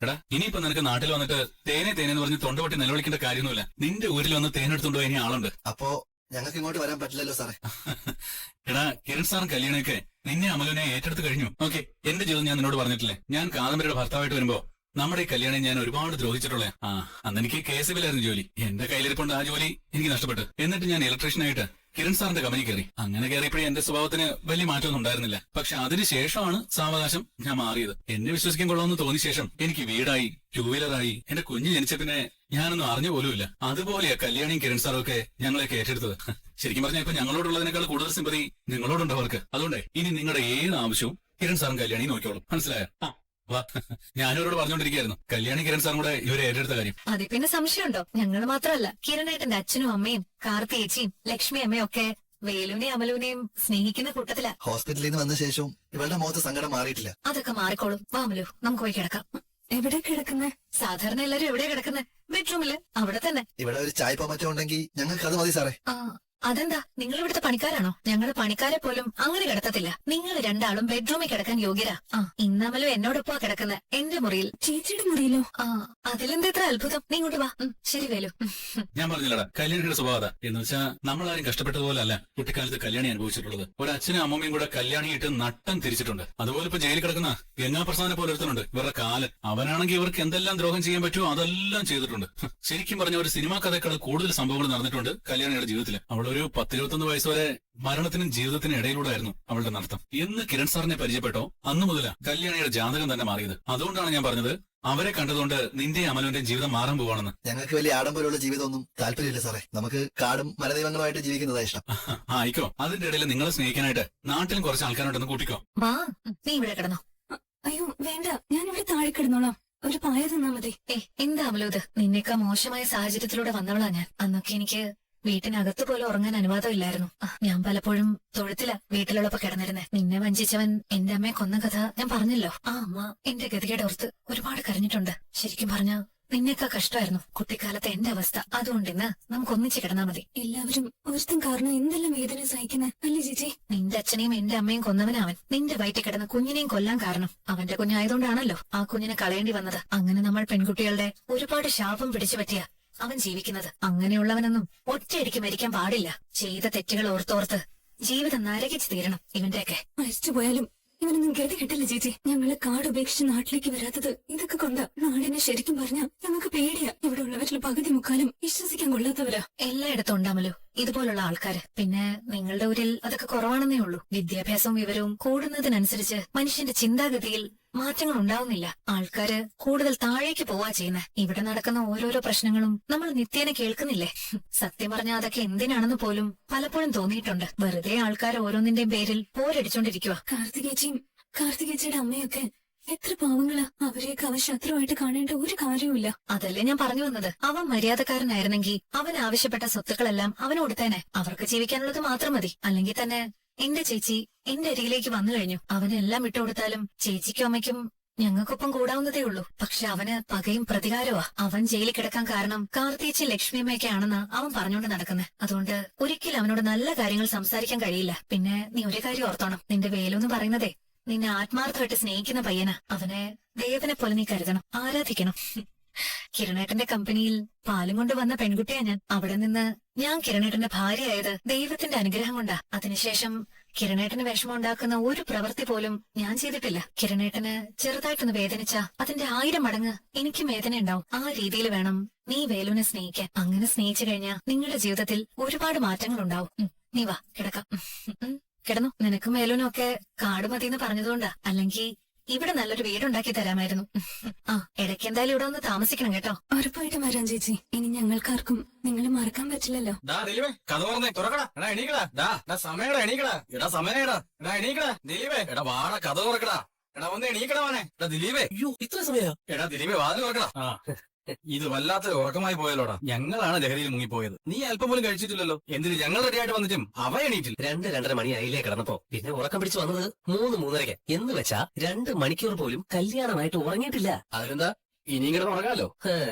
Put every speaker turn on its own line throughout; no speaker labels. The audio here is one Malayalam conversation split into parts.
എടാ ഇനിയിപ്പോ നിനക്ക് നാട്ടിൽ വന്നിട്ട് തേനെ തേനെന്ന് പറഞ്ഞ് തൊണ്ടപൊട്ടി നിലവിളിക്കേണ്ട കാര്യമൊന്നുമില്ല. നിന്റെ ഊരിൽ വന്ന് തേനെടുത്തോണ്ട് പോയി ഇനി ആളുണ്ട്.
അപ്പോ ഞങ്ങൾക്ക് ഇങ്ങോട്ട് വരാൻ പറ്റില്ലല്ലോ സാറേ.
എടാ കിരൺ സാറും കല്യാണമൊക്കെ നിന്നെ അമലുവിനെ ഏറ്റെടുത്ത് കഴിഞ്ഞു. ഓക്കെ, എന്റെ ജീവിതം ഞാൻ നിന്നോട് പറഞ്ഞിട്ടില്ലേ, ഞാൻ കാദംബരിയുടെ ഭർത്താവായിട്ട് വരുമ്പോ നമ്മുടെ ഈ കല്യാണം ഞാൻ ഒരുപാട് ദ്രോഹിച്ചിട്ടുള്ളേ. അന്ന് എനിക്ക് KSBിലായിരുന്നു ജോലി. എന്റെ കയ്യിലിരിപ്പുണ്ട് ആ ജോലി എനിക്ക് നഷ്ടപ്പെട്ടു. എന്നിട്ട് ഞാൻ ഇലക്ട്രീഷ്യനായിട്ട് കിരൺ സാറിന്റെ കമ്പനി കയറി. അങ്ങനെ കയറിയപ്പോഴേ എന്റെ സ്വഭാവത്തിന് വലിയ മാറ്റമൊന്നും ഉണ്ടായിരുന്നില്ല. പക്ഷെ അതിനുശേഷമാണ് സാവകാശം ഞാൻ മാറിയത്. എന്നെ വിശ്വസിക്കാൻ കൊള്ളാമെന്ന് തോന്നിയ ശേഷം എനിക്ക് വീടായി, 2 വീലറായി, എന്റെ കുഞ്ഞ് ജനിച്ച പിന്നെ ഞാനൊന്നും അറിഞ്ഞു പോലുമില്ല. അതുപോലെയാ കല്യാണിയും കിരൺ സാറും ഒക്കെ ഞങ്ങളെയൊക്കെ ഏറ്റെടുത്തത്. ശരിക്കും പറഞ്ഞാൽ ഇപ്പൊ ഞങ്ങളോടുള്ളതിനേക്കാൾ കൂടുതൽ സിമ്പതി നിങ്ങളോടുണ്ട് അവർക്ക്. അതുകൊണ്ട് ഇനി നിങ്ങളുടെ ഏത് ആവശ്യവും കിരൺ സാറും കല്യാണി നോക്കിയോളും. മനസ്സിലായോ? ഞാനിവരോട് പറഞ്ഞോണ്ടിരിക്കുകയായിരുന്നു കല്യാണി കിരൺ സാറും കൂടെ ഇവരെ ഏറ്റെടുത്ത കാര്യം.
അതിൽ പിന്നെ സംശയമുണ്ടോ? ഞങ്ങൾ മാത്രമല്ല, കിരണേട്ടന്റെ അച്ഛനും അമ്മയും കാർത്തിയേച്ചിയും ലക്ഷ്മി അമ്മയും ഒക്കെ വേലുവിനെയും അമലുവിനെയും സ്നേഹിക്കുന്ന കൂട്ടത്തില.
ഹോസ്പിറ്റലിൽ നിന്ന് വന്ന ശേഷം ഇവളുടെ മുഖത്ത് സങ്കടം മാറിയിട്ടില്ല.
അതൊക്കെ മാറിക്കോളും. വാ അമലു, നമുക്ക് പോയി കിടക്കാം. എവിടെ കിടക്കുന്നേ? സാധാരണ എല്ലാരും എവിടെയാ കിടക്കുന്നേ? ബെഡ്റൂമില്. അവിടെ തന്നെ.
ഇവിടെ ഒരു ചായപ്പോ മറ്റോ ഉണ്ടെങ്കിൽ ഞങ്ങൾക്ക് അത് മതി സാറേ.
അതെന്താ, നിങ്ങൾ ഇവിടുത്തെ പണിക്കാരാണോ? ഞങ്ങള് പണിക്കാരെ പോലും അങ്ങനെ കിടത്തത്തില്ല. നിങ്ങൾ രണ്ടാളും ബെഡ്റൂമിൽ കിടക്കാൻ യോഗ്യരാ. ഇന്നമലും എന്നോടൊപ്പാ കിടക്കുന്നത്, എന്റെ മുറിയിൽ. ചേച്ചിയുടെ മുറിയിലോ? അതിലെന്താ ഇത്ര അത്ഭുതം? നീ ഇങ്ങോട്ട് വാ. ശരി വേലു.
ഞാൻ പറഞ്ഞില്ലടാ കല്യാണിയുടെ സ്വഭാവത എന്ന് വെച്ചാൽ നമ്മളാരും കഷ്ടപ്പെട്ടതുപോലെ അല്ല കുട്ടിക്കാലത്ത് കല്യാണി അനുഭവിച്ചിട്ടുള്ളത്. ഒരു അച്ഛനും അമ്മയും കൂടെ കല്യാണിയിട്ട് നട്ടം തിരിച്ചിട്ടുണ്ട്. അതുപോലെ ഇപ്പൊ ജയിലിൽ കിടക്കുന്ന ഗംഗാപ്രസാദിനെ പോലെ ഒരുത്തനുണ്ട്, ഇവരുടെ കാലൻ. അവനാണെങ്കിൽ ഇവർക്ക് എന്തെല്ലാം ദ്രോഹം ചെയ്യാൻ പറ്റുമോ അതെല്ലാം ചെയ്തിട്ടുണ്ട്. ശരിക്കും പറഞ്ഞ ഒരു സിനിമാ കഥയേക്കാൾ കൂടുതൽ സംഭവങ്ങൾ നടന്നിട്ടുണ്ട് കല്യാണിയുടെ ജീവിതത്തിൽ. അവളൊരു 10-21 വയസ്സ് വരെ മരണത്തിനും ജീവിതത്തിനും ഇടയിലൂടെ ആയിരുന്നു അവളുടെ നടത്തം. എന്ന് കിരൺ സാറിനെ പരിചയപ്പെട്ടോ അന്നു മുതലാ കല്യാണിയുടെ ജാതകം തന്നെ മാറിയത്. അതുകൊണ്ടാണ് ഞാൻ പറഞ്ഞത് അവരെ കണ്ടതുകൊണ്ട് നിന്റെ അമലുവിന്റെ ജീവിതം മാറാൻ പോവാണെന്ന്.
ഞങ്ങൾക്ക് വലിയ ആഡംബരമുള്ള ജീവിതമൊന്നും താല്പര്യമില്ല സാറേ. നമുക്ക് കാടും മലദൈവങ്ങളുമായിട്ട് ജീവിക്കുന്നതാ ഇഷ്ടം.
ആയിക്കോ. അതിന്റെ ഇടയിൽ നിങ്ങളെ സ്നേഹിക്കാനായിട്ട് നാട്ടിലും കുറച്ച് ആൾക്കാരുണ്ടെന്ന് കൂട്ടിക്കോ.
വാ, നീ ഇവിടെ കിടന്നോ.
അയ്യോ വേണ്ട, ഞാൻ ഇവിടെ താഴെ കിടന്നോളാം. ഒരു പായ തന്നാ മതി.
എന്താ അമലു ഇത്? നിന്നേക്കാ മോശമായ സാഹചര്യത്തിലൂടെ വന്നവളാ ഞാൻ. അന്നൊക്കെ എനിക്ക് വീട്ടിനകത്ത് പോലും ഉറങ്ങാൻ അനുവാദമില്ലായിരുന്നു. ഞാൻ പലപ്പോഴും തൊഴുത്തിലാ വീട്ടിലുള്ളപ്പോ കിടന്നിരുന്നേ. നിന്നെ വഞ്ചിച്ചവൻ എന്റെ അമ്മയെ കൊന്ന കഥ ഞാൻ പറഞ്ഞല്ലോ. ആ അമ്മ എന്റെ ഗതികേട് ഓർത്ത് ഒരുപാട് കരഞ്ഞിട്ടുണ്ട്. ശരിക്കും പറഞ്ഞ നിന്നേക്കാ കഷ്ടമായിരുന്നു കുട്ടിക്കാലത്തെ എന്റെ അവസ്ഥ. അതുകൊണ്ട് ഇന്ന് നമുക്ക് ഒന്നിച്ച് കിടന്നാ മതി.
എല്ലാവരും ഒരുത്തം കാരണം എന്തെല്ലാം വേദന സഹിക്കുന്നേ അല്ലേ ചേച്ചി?
നിന്റെ അച്ഛനെയും എന്റെ അമ്മയും കൊന്നവനവൻ. നിന്റെ വയറ്റിൽ കിടന്ന കുഞ്ഞിനെയും കൊല്ലാൻ കാരണം അവന്റെ കുഞ്ഞായതുകൊണ്ടാണല്ലോ ആ കുഞ്ഞിനെ കളയേണ്ടി വന്നത്. അങ്ങനെ നമ്മൾ പെൺകുട്ടികളുടെ ഒരുപാട് ശാപം പിടിച്ചു പറ്റിയ അവൻ ജീവിക്കുന്നത്. അങ്ങനെയുള്ളവനൊന്നും ഒറ്റയടിക്ക് മരിക്കാൻ പാടില്ല. ചെയ്ത തെറ്റുകൾ ഓർത്തോർത്ത് ജീവിതം നരകിച്ച് തീരണം ഇവന്റെയൊക്കെ.
മരിച്ചു പോയാലും ഇവനൊന്നും ഗതി കിട്ടില്ല ചേച്ചി. ഞങ്ങള് കാട് ഉപേക്ഷിച്ച് നാട്ടിലേക്ക് വരാത്തത് ഇതൊക്കെ കൊണ്ടാ. നാടിനെ ശരിക്കും പറഞ്ഞാ ഞങ്ങൾക്ക് പേടിയാ. ഇവിടെ ഉള്ളവരിൽ പകുതി മുക്കാലും വിശ്വസിക്കാൻ കൊള്ളാത്തവരാ.
എല്ലായിടത്തും ഉണ്ടാമല്ലോ ഇതുപോലുള്ള ആൾക്കാര്. പിന്നെ നിങ്ങളുടെ ഊരിൽ അതൊക്കെ കുറവാണെന്നേ ഉള്ളൂ. വിദ്യാഭ്യാസവും വിവരവും കൂടുന്നതിനനുസരിച്ച് മനുഷ്യന്റെ ചിന്താഗതിയിൽ മാറ്റങ്ങൾ ഉണ്ടാവുന്നില്ല. ആൾക്കാര് കൂടുതൽ താഴേക്ക് പോവാ ചെയ്യുന്നത്. ഇവിടെ നടക്കുന്ന ഓരോരോ പ്രശ്നങ്ങളും നമ്മൾ നിത്യേന കേൾക്കുന്നില്ലേ? സത്യം പറഞ്ഞാൽ അതൊക്കെ എന്തിനാണെന്ന് പോലും പലപ്പോഴും തോന്നിയിട്ടുണ്ട്. വെറുതെ ആൾക്കാർ ഓരോന്നിന്റെയും പേരിൽ പോരടിച്ചോണ്ടിരിക്കുക.
കാർത്തികേച്ചിയുടെ അമ്മയൊക്കെ എത്ര പാവങ്ങളാ. അവരെയൊക്കെ അവൻ ശത്രുവായിട്ട് കാണേണ്ട ഒരു കാര്യവുമില്ല.
അതല്ലേ ഞാൻ പറഞ്ഞു വന്നത്. അവൻ മര്യാദക്കാരനായിരുന്നെങ്കിൽ അവൻ ആവശ്യപ്പെട്ട സ്വത്തുക്കളെല്ലാം അവന് കൊടുത്തേനെ. അവർക്ക് ജീവിക്കാനുള്ളത് മാത്രം മതി. അല്ലെങ്കിൽ തന്നെ എന്റെ ചേച്ചി എന്റെ അരികിലേക്ക് വന്നു കഴിഞ്ഞു. അവനെല്ലാം വിട്ടുകൊടുത്താലും ചേച്ചിക്കും അമ്മയ്ക്കും ഞങ്ങൾക്കൊപ്പം കൂടാവുന്നതേ ഉള്ളൂ. പക്ഷെ അവന് പകയും പ്രതികാരമാ. അവൻ ജയിലിൽ കിടക്കാൻ കാരണം കാർത്തിയേച്ചി ലക്ഷ്മിയമ്മയൊക്കെ ആണെന്ന് അവൻ പറഞ്ഞുകൊണ്ട് നടക്കുന്നത്. അതുകൊണ്ട് ഒരിക്കലും അവനോട് നല്ല കാര്യങ്ങൾ സംസാരിക്കാൻ കഴിയില്ല. പിന്നെ നീ ഒരു കാര്യം ഓർത്തോണം, നിന്റെ വേലു എന്ന് പറയുന്നതേ നിന്നെ ആത്മാർത്ഥമായിട്ട് സ്നേഹിക്കുന്ന പയ്യനാ. അവനെ ദേവനെ പോലെ നീ കരുതണം, ആരാധിക്കണം. കിരണേട്ടന്റെ കമ്പനിയിൽ പാലും കൊണ്ട് വന്ന പെൺകുട്ടിയാ ഞാൻ. അവിടെ നിന്ന് ഞാൻ കിരണേട്ടന്റെ ഭാര്യയായത് ദൈവത്തിന്റെ അനുഗ്രഹം കൊണ്ടാ. അതിനുശേഷം കിരണേട്ടന് വിഷമം ഉണ്ടാക്കുന്ന ഒരു പ്രവൃത്തി പോലും ഞാൻ ചെയ്തിട്ടില്ല. കിരണേട്ടന് ചെറുതായിട്ടൊന്ന് വേദനിച്ചാ അതിന്റെ 1000 മടങ്ങ് എനിക്കും വേദന ഉണ്ടാവും. ആ രീതിയിൽ വേണം നീ വേലുവിനെ സ്നേഹിക്കാൻ. അങ്ങനെ സ്നേഹിച്ചു കഴിഞ്ഞാൽ നിങ്ങളുടെ ജീവിതത്തിൽ ഒരുപാട് മാറ്റങ്ങൾ ഉണ്ടാവും. നീ വാ കിടക്കാം. കിടന്നു. നിനക്കും വേലുവിനും ഒക്കെ കാട് മതിയെന്ന് പറഞ്ഞതുകൊണ്ടാ. അല്ലെങ്കിൽ ഇവിടെ നല്ലൊരു വീടുണ്ടാക്കി തരാമായിരുന്നു. ഇടയ്ക്ക് എന്തായാലും ഇവിടെ ഒന്ന് താമസിക്കണം കേട്ടോ.
ഉറപ്പായിട്ടും വരാം ചേച്ചി. ഇനി ഞങ്ങൾക്കാർക്കും നിങ്ങളെ മറക്കാൻ പറ്റില്ലല്ലോ.
കഥ പറഞ്ഞേ തുറക്കടാ. എടാ എണീക്കടാ. സമയടാ എണീക്കടാ. എടാ സമയടാ. എടാ എണീക്കടാ ദിലീപേ. എടാ വാട കഥ തുറക്കടാ. എടാ ഒന്ന് എണീക്കടാ മോനെ. എടാ ദിലീപേ. അയ്യോ ഇത്ര സമയ. എടാ ദിലീപേ വാതിൽ തുറക്കടാ. ഇത് വല്ലാത്തൊരു ഉറക്കമായി പോയല്ലോടാ. ഞങ്ങളാണ് ലഹരിയിൽ മുങ്ങിപ്പോയത്. നീ അല്പം പോലും കഴിച്ചിട്ടില്ലല്ലോ. എന്തിന് ഞങ്ങൾ റെഡിയായിട്ട് വന്നിട്ടും അവ എണീറ്റില്ല.
2-2:30 മണി അയിലേ കിടന്നപ്പോ പിന്നെ ഉറക്കം പിടിച്ച് വന്നത് 3-3:30 എന്ന് വെച്ചാ 2 മണിക്കൂർ പോലും കല്യാണമായിട്ട് ഉറങ്ങിയിട്ടില്ല.
അതിനെന്താ ഇനിയും കിടന്ന് ഉറങ്ങാലോ.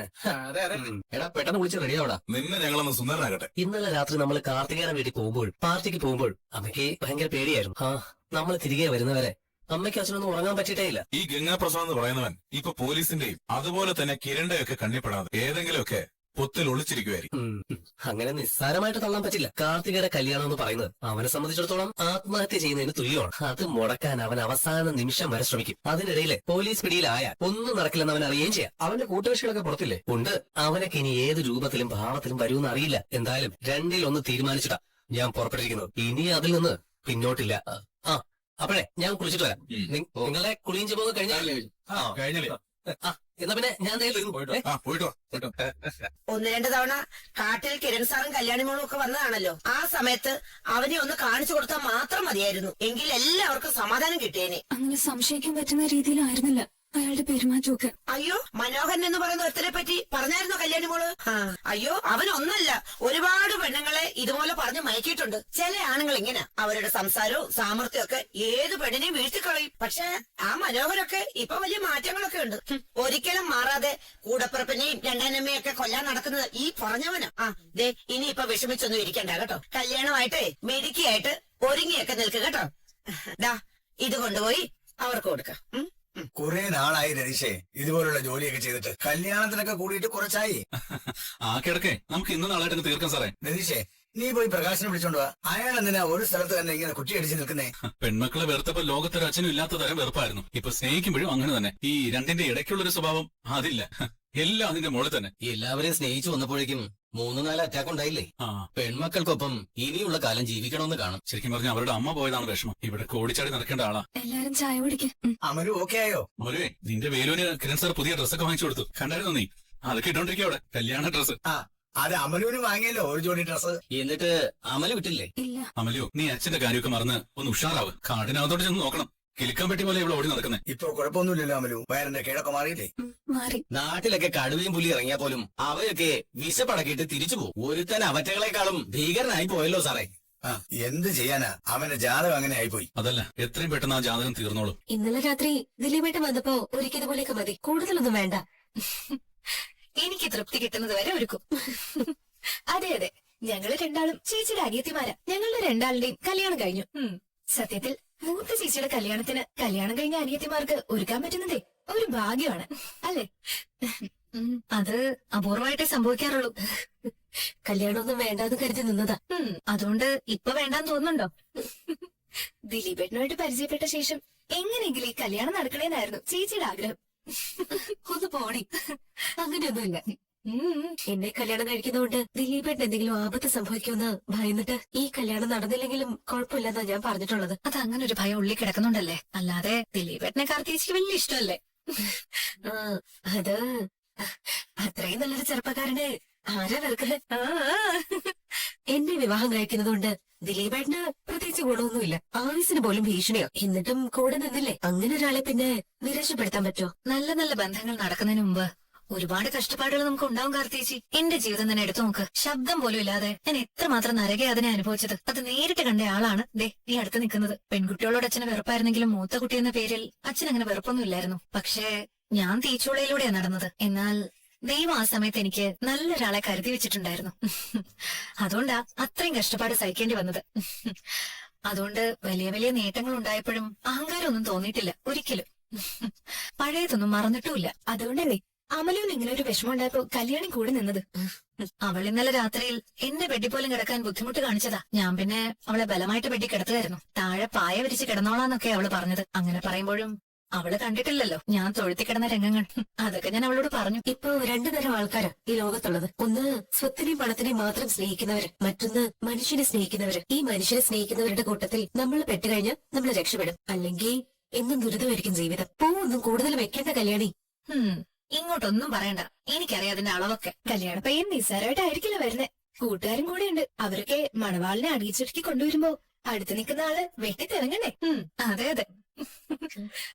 അതെ
അതെ. എടാ പെട്ടെന്ന് വിളിച്ച് റെഡിയാവടാ.
നിന്നെ ഞങ്ങളൊന്ന് സുന്ദരനാകട്ടെ.
ഇന്നലെ രാത്രി നമ്മൾ കാർത്തികേയൻ വീട്ടിൽ പോകുമ്പോൾ പാർട്ടിക്ക് പോകുമ്പോൾ അമ്മയ്ക്ക് ഭയങ്കര പേടിയായിരുന്നു. നമ്മൾ തിരികെ വരുന്നവരെ അമ്മയ്ക്ക് അച്ഛനൊന്നും ഉറങ്ങാൻ പറ്റിയിട്ടേ ഇല്ല.
ഈ ഗംഗാപ്രസാദ് എന്ന് പറയുന്നവൻ ഇപ്പൊ പോലീസിന്റെയും അതുപോലെ തന്നെ കിരണിന്റെയൊക്കെ കണ്ണിപ്പെടാതെ ഏതെങ്കിലുമൊക്കെ പൊത്തിൽ ഒളിച്ചിരിക്കുമായിരിക്കും.
അങ്ങനെ നിസ്സാരമായിട്ട് തള്ളാൻ പറ്റില്ല. കാർത്തികയുടെ കല്യാണം എന്ന് പറയുന്നത് അവനെ സംബന്ധിച്ചിടത്തോളം ആത്മഹത്യ ചെയ്യുന്നതിന് തുല്യമാണ്. അത് മുടക്കാൻ അവൻ അവസാന നിമിഷം വരെ ശ്രമിക്കും. അതിനിടയില് പോലീസ് പിടിയിലായാൽ ഒന്നും നടക്കില്ലെന്ന് അവൻ അറിയുകയും ചെയ്യാം.
അവന്റെ കൂട്ടുകക്ഷികളൊക്കെ പുറത്തില്ലേ?
ഉണ്ട്. അവനൊക്കെ ഇനി ഏത് രൂപത്തിലും ഭാവത്തിലും വരുമെന്ന് അറിയില്ല. എന്തായാലും രണ്ടിലൊന്ന് തീരുമാനിച്ചിട്ടാ ഞാൻ പുറപ്പെട്ടിരിക്കുന്നത്. ഇനി അതിൽ നിന്ന് പിന്നോട്ടില്ല. ആ അപ്പോഴേ ഞാൻ കുളിച്ചിട്ട് വരാം. നിങ്ങളുടെ കുളിയും ചെമ്പൊക്കെ കഴിഞ്ഞാൽ
കഴിഞ്ഞല്ലേ?
എന്നാ പിന്നെ ഞാൻ ദേ വരുന്നു.
പോയിട്ടോ.
ഒന്ന് രണ്ട് തവണ കാട്ടിൽ കിരൺ സാറും കല്യാണിമോളും ഒക്കെ വന്നതാണല്ലോ. ആ സമയത്ത് അവനെ ഒന്ന് കാണിച്ചു കൊടുത്താൽ മാത്രം മതിയായിരുന്നു. എങ്കിൽ എല്ലാവർക്കും സമാധാനം കിട്ടിയേനെ.
അങ്ങനെ സംശയിക്കാൻ പറ്റുന്ന രീതിയിലായിരുന്നില്ല അയാളുടെ പെരുമാറ്റമൊക്കെ.
അയ്യോ, മനോഹരൻ എന്ന് പറയുന്ന ഒരുത്തരെ പറ്റി പറഞ്ഞായിരുന്നോ കല്യാണിമോള്? അയ്യോ, അവനൊന്നല്ല, ഒരുപാട് പെണ്ണുങ്ങളെ ഇതുപോലെ പറഞ്ഞു മയക്കിയിട്ടുണ്ട്. ചില ആണുങ്ങൾ ഇങ്ങനെ അവരുടെ സംസാരവും സാമർത്ഥ്യവും ഒക്കെ ഏത് പെണ്ണിനെയും വീഴ്ത്തിക്കളയും. പക്ഷെ ആ മനോഹരൊക്കെ ഇപ്പൊ വലിയ മാറ്റങ്ങളൊക്കെ ഉണ്ട്. ഒരിക്കലും മാറാതെ കൂടപ്പിറപ്പിനെയും രണ്ടാനമ്മയൊക്കെ കൊല്ലാൻ നടക്കുന്നത് ഈ പറഞ്ഞവനാ. ദേ ഇനി ഇപ്പൊ വിഷമിച്ചൊന്നും ഇരിക്കണ്ട കേട്ടോ. കല്യാണമായിട്ടേ മെടുക്കിയായിട്ട് ഒരുങ്ങിയൊക്കെ നിൽക്കുക കേട്ടോ. ദാ ഇത് കൊണ്ടുപോയി അവർക്ക് കൊടുക്കാം.
കുറെ നാളായി രതീഷേ ഇതുപോലുള്ള ജോലിയൊക്കെ ചെയ്തിട്ട്. കല്യാണത്തിനൊക്കെ കൂടിയിട്ട് കുറച്ചായി.
ആ കിടക്കെ നമുക്ക് ഇന്ന് നാളായിട്ട് തീർക്കാം സാറേ.
രതീഷേ, നീ പോയി പ്രകാശനെ വിളിച്ചോണ്ട് വാ. അയാൾ എന്തിനാ ഒരു സ്ഥലത്ത് തന്നെ ഇങ്ങനെ കുറ്റിയടിച്ച് നിൽക്കുന്നേ?
പെൺമക്കളെ വെറുത്തപ്പോ ലോകത്തൊരു അച്ഛനും ഇല്ലാത്ത തരം വെറുപ്പായിരുന്നു. ഇപ്പൊ സ്നേഹിക്കുമ്പോഴും അങ്ങനെ തന്നെ. ഈ രണ്ടിന്റെ ഇടയ്ക്കുള്ളൊരു സ്വഭാവം അതില്ല. എല്ലാം അതിന്റെ മുകളിൽ തന്നെ.
എല്ലാവരെയും സ്നേഹിച്ചു വന്നപ്പോഴേക്കും 3-4 അറ്റാക്ക് ഉണ്ടായില്ലേ?
ആ
പെൺമക്കൾക്കൊപ്പം ഇനിയുള്ള കാലം ജീവിക്കണമെന്ന് കാണും.
ശരിക്കും പറഞ്ഞ അവരുടെ അമ്മ പോയതാണ് വിഷമം. ഇവിടെ കോടിച്ചാടി നടക്കേണ്ട ആളാ.
എല്ലാരും ചായ കുടിക്കാൻ.
അമരു ഓക്കെ ആയോ?
മോനെ നിന്റെ വേലൂന് കിരൺ സാർ പുതിയ ഡ്രസ്സൊക്കെ വാങ്ങിച്ചു കൊടുത്തു. കണ്ടായിരുന്നു നീ? അതൊക്കെ ഇട്ടോണ്ടിരിക്കുക അവിടെ കല്യാണ ഡ്രസ്സ്.
അത് അമലുവിന് വാങ്ങിയല്ലോ ഒരു ജോഡി ഡ്രസ്. എന്നിട്ട് അമല് വിട്ടില്ലേ?
ഇല്ല.
അമലു നീ അച്ഛന്റെ കാര്യമൊക്കെ മറന്ന് ഒന്ന് ഉഷാറാവ്. കാടിനകത്തോട്ട് ചെന്ന് നോക്കണം. കിലുക്കാൻ പറ്റി പോലെ ഇവിടെ ഓടി നടക്കുന്നത്.
ഇപ്പൊ കുഴപ്പമൊന്നുമില്ലല്ലോ അമലു. വയറിന്റെ കിഴക്കെ മാറിയില്ലേ?
മാറി.
നാട്ടിലൊക്കെ കടുവയും പുലി ഇറങ്ങിയാ പോലും അവയൊക്കെ വിശപ്പടക്കിയിട്ട് തിരിച്ചു പോകും. ഒരുത്തൻ അവറ്റകളെക്കാളും ഭീകരനായി പോയല്ലോ സാറേ. എന്ത് ചെയ്യാനാ, അവന്റെ ജാതകം അങ്ങനെ ആയിപ്പോയി.
അതല്ല എത്രയും പെട്ടെന്ന് ആ ജാതകം തീർന്നോളും.
ഇന്നലെ രാത്രി ദിലീപേട്ടൻ വന്നപ്പോ ഒരിക്കൽ പോലെയൊക്കെ മതി, കൂടുതലൊന്നും വേണ്ട.
എനിക്ക് തൃപ്തി കിട്ടുന്നത് വരെ ഒരുക്കും.
അതെ അതെ, ഞങ്ങള് രണ്ടാളും ചേച്ചിയുടെ അനിയത്തിമാരാ. ഞങ്ങളുടെ രണ്ടാളുടെയും കല്യാണം കഴിഞ്ഞു. സത്യത്തിൽ മൂത്ത ചേച്ചിയുടെ കല്യാണത്തിന് കല്യാണം കഴിഞ്ഞ അനിയത്തിമാർക്ക് ഒരുക്കാൻ പറ്റുന്നതേ ഒരു ഭാഗ്യമാണ്, അല്ലേ?
അത് അപൂർവമായിട്ടേ സംഭവിക്കാറുള്ളൂ.
കല്യാണമൊന്നും വേണ്ടാന്ന് കരുതി നിന്നതാ.
അതുകൊണ്ട് ഇപ്പൊ വേണ്ടാന്ന് തോന്നുന്നുണ്ടോ?
ദിലീപേട്ടനുമായിട്ട് പരിചയപ്പെട്ട ശേഷം എങ്ങനെയെങ്കിലും ഈ കല്യാണം നടക്കണേന്നായിരുന്നു ചേച്ചിയുടെ ആഗ്രഹം.
ഒന്ന് പോടി, അങ്ങനെയൊന്നുമില്ല. എന്നെ കല്യാണം കഴിക്കുന്നതുകൊണ്ട് ദിലീപേട്ടൻ എന്തെങ്കിലും ആപത്ത് സംഭവിക്കുമെന്ന് ഭയന്നിട്ട് ഈ കല്യാണം നടന്നില്ലെങ്കിലും കുഴപ്പമില്ലെന്നാ ഞാൻ പറഞ്ഞിട്ടുള്ളത്.
അത് അങ്ങനെ ഒരു ഭയം ഉള്ളിൽ കിടക്കുന്നുണ്ടല്ലേ? അല്ലാതെ ദിലീപേട്ടനെ കാർത്തിയേച്ചിക്ക് വലിയ ഇഷ്ടമല്ലേ?
അത് അത്രയും നല്ലൊരു ചെറുപ്പക്കാരനെ ആരാ വെറുക്കുന്നത്? എന്നെ വിവാഹം കഴിക്കുന്നതുകൊണ്ട് ദിലീപേട്ടന് പ്രത്യേകിച്ച് ഗുണമൊന്നുമില്ല. ആയുസിന് പോലും ഭീഷണിയോ. എന്നിട്ടും കൂടെ നിന്നില്ലേ? അങ്ങനെ ഒരാളെ പിന്നെ നിരാശപ്പെടുത്താൻ പറ്റുമോ?
നല്ല നല്ല ബന്ധങ്ങൾ നടക്കുന്നതിന് മുമ്പ് ഒരുപാട് കഷ്ടപ്പാടുകൾ നമുക്ക് ഉണ്ടാവും കാർത്തിയേച്ചി. എന്റെ ജീവിതം തന്നെ എടുത്തു നോക്ക്. ശബ്ദം പോലും ഇല്ലാതെ ഞാൻ എത്രമാത്രം നരകയാതന അനുഭവിച്ചത് അത് നേരിട്ട് കണ്ട ആളാണ് ദേ ഈ അടുത്ത് നിൽക്കുന്നത്. പെൺകുട്ടികളോട് അച്ഛന് വെറുപ്പായിരുന്നെങ്കിലും മൂത്ത കുട്ടി എന്ന പേരിൽ അച്ഛൻ അങ്ങനെ വെറുപ്പൊന്നും ഇല്ലായിരുന്നു. പക്ഷേ ഞാൻ തീച്ചൂളയിലൂടെയാണ് നടന്നത്. എന്നാൽ ദൈവം ആ സമയത്ത് എനിക്ക് നല്ലൊരാളെ കരുതി വെച്ചിട്ടുണ്ടായിരുന്നു. അതുകൊണ്ടാ അത്രയും കഷ്ടപ്പാട് സഹിക്കേണ്ടി വന്നത്. അതുകൊണ്ട് വലിയ വലിയ നേട്ടങ്ങൾ ഉണ്ടായപ്പോഴും അഹങ്കാരമൊന്നും തോന്നിയിട്ടില്ല ഒരിക്കലും. പഴയതൊന്നും മറന്നിട്ടുമില്ല.
അതുകൊണ്ടല്ലേ അമലുവിന് ഇങ്ങനെ ഒരു വിഷമം ഉണ്ടായപ്പോ കല്യാണം കൂടെ നിന്നത്.
അവൾ ഇന്നലെ രാത്രിയിൽ എന്റെ ബെഡിൽ പോലും കിടക്കാൻ ബുദ്ധിമുട്ട് കാണിച്ചതാ. ഞാൻ പിന്നെ അവളെ ബലമായിട്ട് ബെഡിൽ കിടത്തുമായിരുന്നു. താഴെ പായ വിരിച്ച് കിടന്നോളാന്നൊക്കെ അവള് പറഞ്ഞത്. അങ്ങനെ പറയുമ്പോഴും അവള് കണ്ടിട്ടില്ലല്ലോ ഞാൻ തൊഴുത്തി കിടന്ന രംഗങ്ങൾ. അതൊക്കെ ഞാൻ അവളോട് പറഞ്ഞു.
ഇപ്പൊ രണ്ടു തരം ആൾക്കാരാ ഈ ലോകത്തുള്ളത്. ഒന്ന് സ്വത്തിനെയും പണത്തിനെയും മാത്രം സ്നേഹിക്കുന്നവര്, മറ്റൊന്ന് മനുഷ്യനെ സ്നേഹിക്കുന്നവര്. ഈ മനുഷ്യനെ സ്നേഹിക്കുന്നവരുടെ കൂട്ടത്തിൽ നമ്മൾ പെട്ടുകഴിഞ്ഞാൽ നമ്മൾ രക്ഷപ്പെടും, അല്ലെങ്കിൽ എന്നും ദുരിതമായിരിക്കും ജീവിതം. പൂവൊന്നും കൂടുതൽ വെക്കേണ്ട കല്യാണി.
ഇങ്ങോട്ടൊന്നും പറയണ്ട, എനിക്കറിയാം അതിന്റെ അളവൊക്കെ.
കല്യാണ പയ്യൻ നിസ്സാരമായിട്ടായിരിക്കില്ല വരുന്നേ. കൂട്ടുകാരും കൂടെ ഉണ്ട്. അവരൊക്കെ മണവാളിനെ അടിയിച്ചൊരുക്കി കൊണ്ടുവരുമ്പോ അടുത്ത് നിൽക്കുന്ന ആള് വെട്ടിത്തിറങ്ങണ്ടേ?
അതെ അതെ.